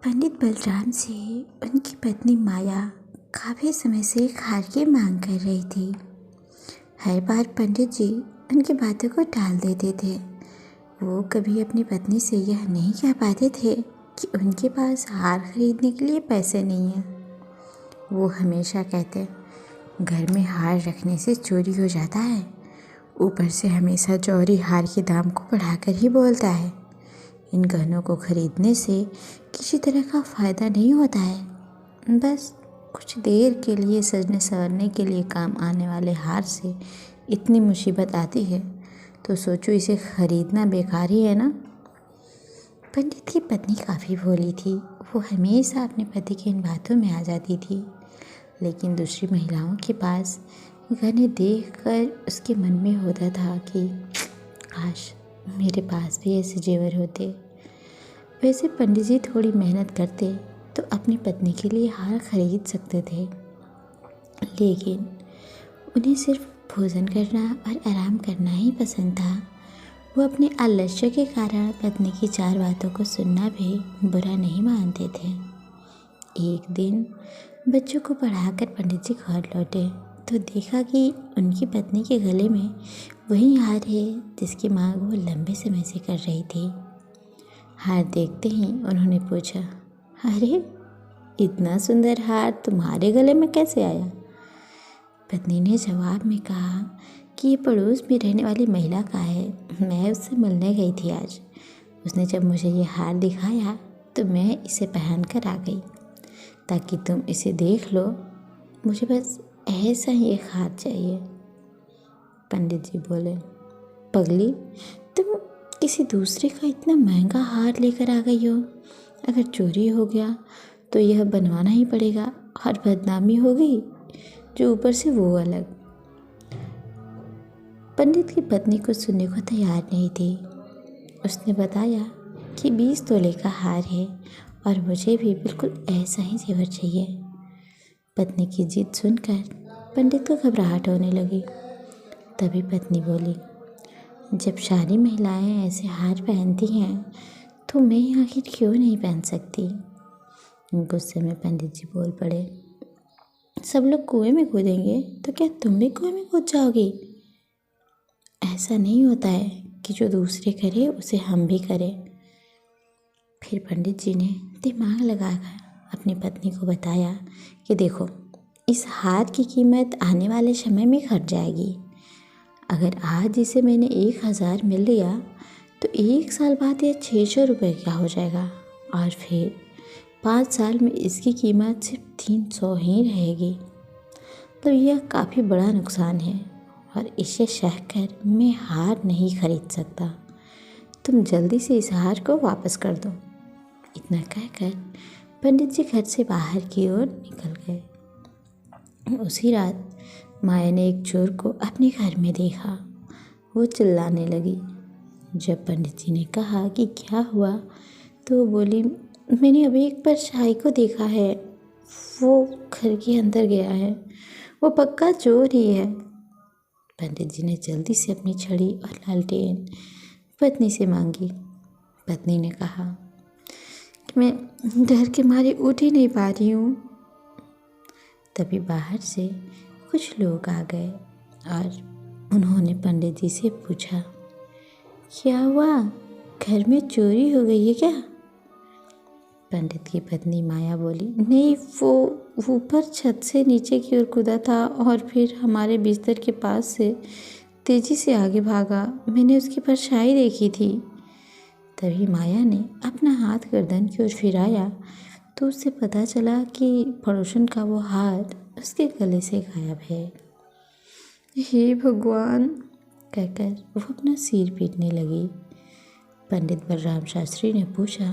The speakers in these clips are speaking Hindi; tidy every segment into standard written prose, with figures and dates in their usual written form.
पंडित बलराम से उनकी पत्नी माया काफ़ी समय से एक हार की मांग कर रही थी। हर बार पंडित जी उनकी बातों को टाल देते थे। वो कभी अपनी पत्नी से यह नहीं कह पाते थे कि उनके पास हार खरीदने के लिए पैसे नहीं हैं। वो हमेशा कहते, घर में हार रखने से चोरी हो जाता है। ऊपर से हमेशा चोरी हार के दाम को बढ़ाकर ही बोलता है। इन गहनों को खरीदने से किसी तरह का फ़ायदा नहीं होता है। बस कुछ देर के लिए सजने संवरने के लिए काम आने वाले हार से इतनी मुसीबत आती है तो सोचो इसे खरीदना बेकार ही है ना। पंडित की पत्नी काफ़ी भोली थी। वो हमेशा अपने पति की इन बातों में आ जाती थी। लेकिन दूसरी महिलाओं के पास गहने देखकर उसके मन में होता था कि काश मेरे पास भी ऐसे जेवर होते। वैसे पंडित जी थोड़ी मेहनत करते तो अपनी पत्नी के लिए हार खरीद सकते थे, लेकिन उन्हें सिर्फ भोजन करना और आराम करना ही पसंद था। वो अपने आलस्य के कारण पत्नी की चार बातों को सुनना भी बुरा नहीं मानते थे। एक दिन बच्चों को पढ़ाकर पंडित जी घर लौटे तो देखा कि उनकी पत्नी के गले में वही हार है जिसकी मांग वो लंबे समय से कर रही थी। हार देखते ही उन्होंने पूछा, अरे इतना सुंदर हार तुम्हारे गले में कैसे आया? पत्नी ने जवाब में कहा कि ये पड़ोस में रहने वाली महिला का है। मैं उससे मिलने गई थी आज। उसने जब मुझे ये हार दिखाया तो मैं इसे पहन कर आ गई ताकि तुम इसे देख लो। मुझे बस ऐसा ही एक हार चाहिए। पंडित जी बोले, पगली, तुम किसी दूसरे का इतना महंगा हार लेकर आ गई हो। अगर चोरी हो गया तो यह बनवाना ही पड़ेगा और बदनामी होगी जो ऊपर से वो अलग। पंडित की पत्नी कुछ सुनने को तैयार नहीं थी। उसने बताया कि 20 तोले का हार है और मुझे भी बिल्कुल ऐसा ही जेवर चाहिए। पत्नी की जिद सुनकर पंडित को घबराहट होने लगी। तभी पत्नी बोली, जब सारी महिलाएं ऐसे हार पहनती हैं तो मैं आखिर क्यों नहीं पहन सकती? गुस्से में पंडित जी बोल पड़े, सब लोग कुएं में कूदेंगे तो क्या तुम भी कुएं में कूद जाओगी? ऐसा नहीं होता है कि जो दूसरे करे उसे हम भी करें। फिर पंडित जी ने दिमाग लगाकर अपनी पत्नी को बताया कि देखो, इस हार की कीमत आने वाले समय में घट जाएगी। अगर आज इसे मैंने 1000 मिल लिया तो 1 साल बाद यह 600 रुपये का हो जाएगा और फिर 5 साल में इसकी कीमत सिर्फ 300 ही रहेगी। तो यह काफ़ी बड़ा नुकसान है और इसे सहकर मैं हार नहीं खरीद सकता। तुम जल्दी से इस हार को वापस कर दो। इतना कहकर पंडित जी घर से बाहर की ओर निकल गए। उसी रात माया ने एक चोर को अपने घर में देखा। वो चिल्लाने लगी। जब पंडित जी ने कहा कि क्या हुआ तो वो बोली, मैंने अभी एक परछाई को देखा है। वो घर के अंदर गया है। वो पक्का चोर ही है। पंडित जी ने जल्दी से अपनी छड़ी और लालटेन पत्नी से मांगी। पत्नी ने कहा कि मैं डर के मारे उठ ही नहीं पा रही हूँ। तभी बाहर से कुछ लोग आ गए और उन्होंने पंडित जी से पूछा, क्या हुआ? घर में चोरी हो गई है क्या? पंडित की पत्नी माया बोली, नहीं, वो ऊपर छत से नीचे की ओर कूदा था और फिर हमारे बिस्तर के पास से तेजी से आगे भागा। मैंने उसकी परछाई देखी थी। तभी माया ने अपना हाथ गर्दन की ओर फिराया तो उससे पता चला कि पड़ोसन का वो हाथ उसके गले से गायब है। हे भगवान कहकर वो अपना सिर पीटने लगी। पंडित बलराम शास्त्री ने पूछा,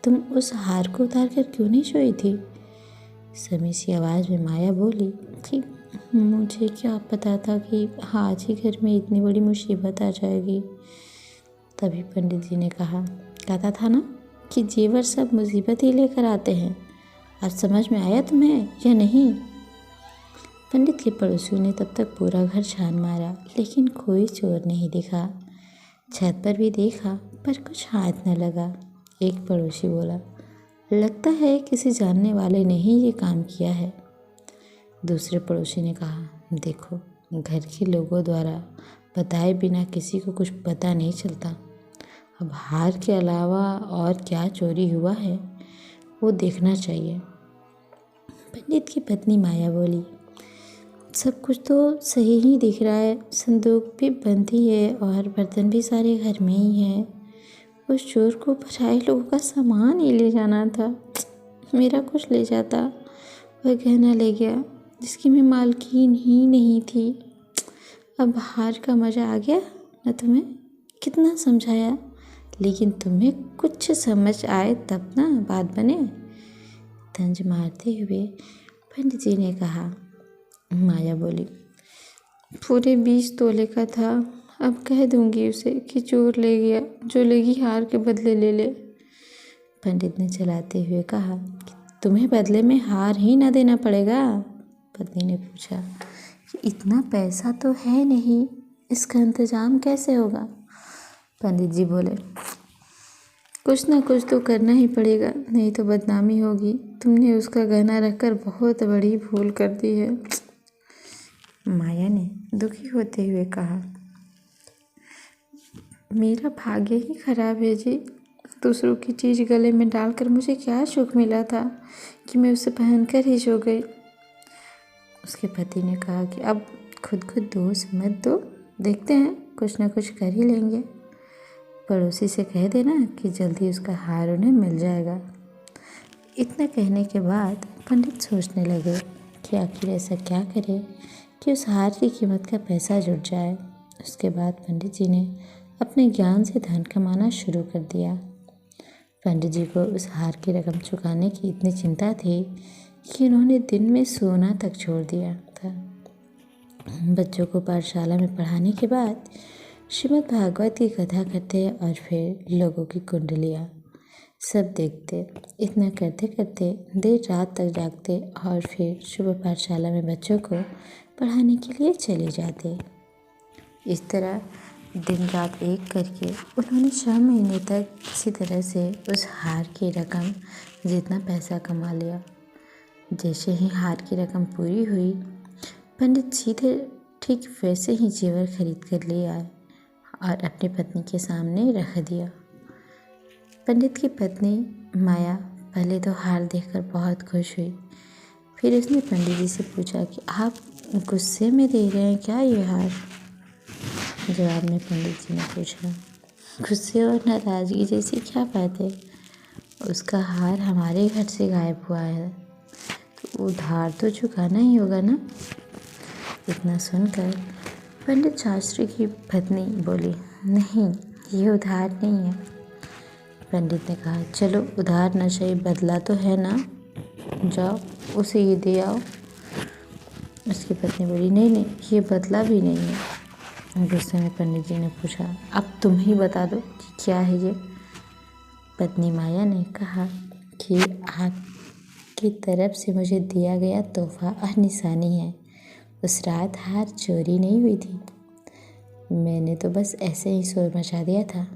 तुम उस हार को उतार कर क्यों नहीं सोई थी? समी सी आवाज़ में माया बोली कि मुझे क्या पता था कि आज ही घर में इतनी बड़ी मुसीबत आ जाएगी। तभी पंडित जी ने कहा, कहता था ना कि जेवर सब मुसीबत ही लेकर आते हैं। आज समझ में आया तुम्हें या नहीं? पंडित के पड़ोसियों ने तब तक पूरा घर छान मारा लेकिन कोई चोर नहीं दिखा। छत पर भी देखा पर कुछ हाथ न लगा। एक पड़ोसी बोला, लगता है किसी जानने वाले ने ही ये काम किया है। दूसरे पड़ोसी ने कहा, देखो, घर के लोगों द्वारा बताए बिना किसी को कुछ पता नहीं चलता। अब हार के अलावा और क्या चोरी हुआ है वो देखना चाहिए। पंडित की पत्नी माया बोली, सब कुछ तो सही ही दिख रहा है। संदूक भी बंद ही है और बर्तन भी सारे घर में ही है। उस चोर को पराए लोगों का सामान ही ले जाना था। मेरा कुछ ले जाता। वह गहना ले गया जिसकी मैं मालकिन ही नहीं थी। अब हार का मज़ा आ गया न तुम्हें? कितना समझाया, लेकिन तुम्हें कुछ समझ आए तब ना बात बने। तंज मारते हुए पंडित जी ने कहा। माया बोली, पूरे 20 तोले का था। अब कह दूंगी उसे कि चोर ले गया, जो लेगी हार के बदले ले ले। पंडित ने चलाते हुए कहा, तुम्हें बदले में हार ही ना देना पड़ेगा। पत्नी ने पूछा, इतना पैसा तो है नहीं, इसका इंतजाम कैसे होगा? पंडित जी बोले, कुछ ना कुछ तो करना ही पड़ेगा, नहीं तो बदनामी होगी। तुमने उसका गहना रखकर बहुत बड़ी भूल कर दी है। माया ने दुखी होते हुए कहा, मेरा भाग्य ही खराब है जी। दूसरों की चीज़ गले में डालकर मुझे क्या सुख मिला था कि मैं उसे पहनकर ही सो गई। उसके पति ने कहा कि अब खुद को दोष मत दो, देखते हैं कुछ ना कुछ कर ही लेंगे। पड़ोसी से कह देना कि जल्दी उसका हार उन्हें मिल जाएगा। इतना कहने के बाद पंडित सोचने लगे कि आखिर ऐसा क्या करे कि उस हार की कीमत का पैसा जुट जाए। उसके बाद पंडित जी ने अपने ज्ञान से धन कमाना शुरू कर दिया। पंडित जी को उस हार की रकम चुकाने की इतनी चिंता थी कि उन्होंने दिन में सोना तक छोड़ दिया था। बच्चों को पाठशाला में पढ़ाने के बाद श्रीमद् भागवत की कथा करते और फिर लोगों की कुंडलियाँ सब देखते। इतना करते करते देर रात तक जागते और फिर सुबह पाठशाला में बच्चों को पढ़ाने के लिए चले जाते। इस तरह दिन रात एक करके उन्होंने 6 महीने तक किसी तरह से उस हार की रकम जितना पैसा कमा लिया। जैसे ही हार की रकम पूरी हुई, पंडित सीधे ठीक वैसे ही जेवर खरीद कर ले आए और अपनी पत्नी के सामने रख दिया। पंडित की पत्नी माया पहले तो हार देखकर बहुत खुश हुई। फिर उसने पंडित जी से पूछा कि आप गुस्से में दे रहे हैं क्या ये हार? जवाब में पंडित जी ने पूछा, गुस्से और नाराज़गी जैसी क्या बात है? उसका हार हमारे घर से गायब हुआ है, तो उधार तो चुकाना ही होगा ना। इतना सुनकर पंडित शास्त्री की पत्नी बोली, नहीं, ये उधार नहीं है। पंडित ने कहा, चलो उधार न सही, बदला तो है ना, जाओ उसे ये दे आओ। उसकी पत्नी बोली, नहीं नहीं, ये बदला भी नहीं है। गुस्से में पंडित जी ने पूछा, अब तुम ही बता दो कि क्या है ये। पत्नी माया ने कहा कि आपकी तरफ से मुझे दिया गया तोहफा और निशानी है। उस रात हार चोरी नहीं हुई थी, मैंने तो बस ऐसे ही शोर मचा दिया था।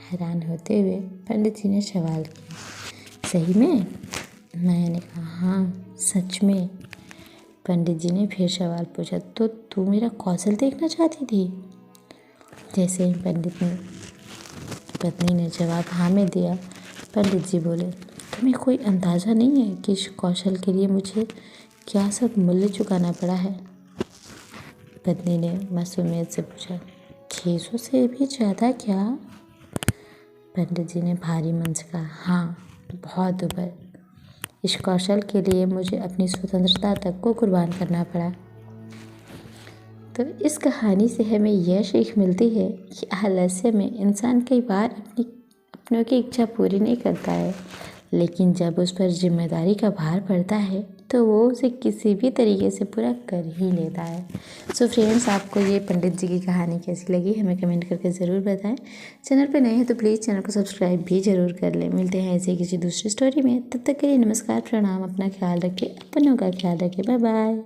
हैरान होते हुए पंडित जी ने सवाल किया, सही में? माया ने कहा, हाँ सच में। पंडित जी ने फिर सवाल पूछा, तो तू मेरा कौशल देखना चाहती थी? जैसे ही पत्नी ने जवाब हाँ में दिया, पंडित जी बोले, तुम्हें कोई अंदाज़ा नहीं है कि इस कौशल के लिए मुझे क्या सब मूल्य चुकाना पड़ा है? पत्नी ने मासूमियत से पूछा, 600 से भी ज़्यादा क्या? पंडित जी ने भारी मन से कहा, हाँ बहुत ऊपर। इस कौशल के लिए मुझे अपनी स्वतंत्रता तक को कुर्बान करना पड़ा। तो इस कहानी से हमें यह सीख मिलती है कि आलस्य में इंसान कई बार अपनों की इच्छा पूरी नहीं करता है, लेकिन जब उस पर जिम्मेदारी का भार पड़ता है तो वो उसे किसी भी तरीके से पूरा कर ही लेता है। सो फ्रेंड्स, आपको ये पंडित जी की कहानी कैसी लगी हमें कमेंट करके ज़रूर बताएं। चैनल पर नए हैं तो प्लीज़ चैनल को सब्सक्राइब भी ज़रूर कर लें। मिलते हैं ऐसे किसी दूसरी स्टोरी में, तब तक के लिए नमस्कार, प्रणाम, अपना ख्याल रखें, अपनों का ख्याल रखें, बाय बाय।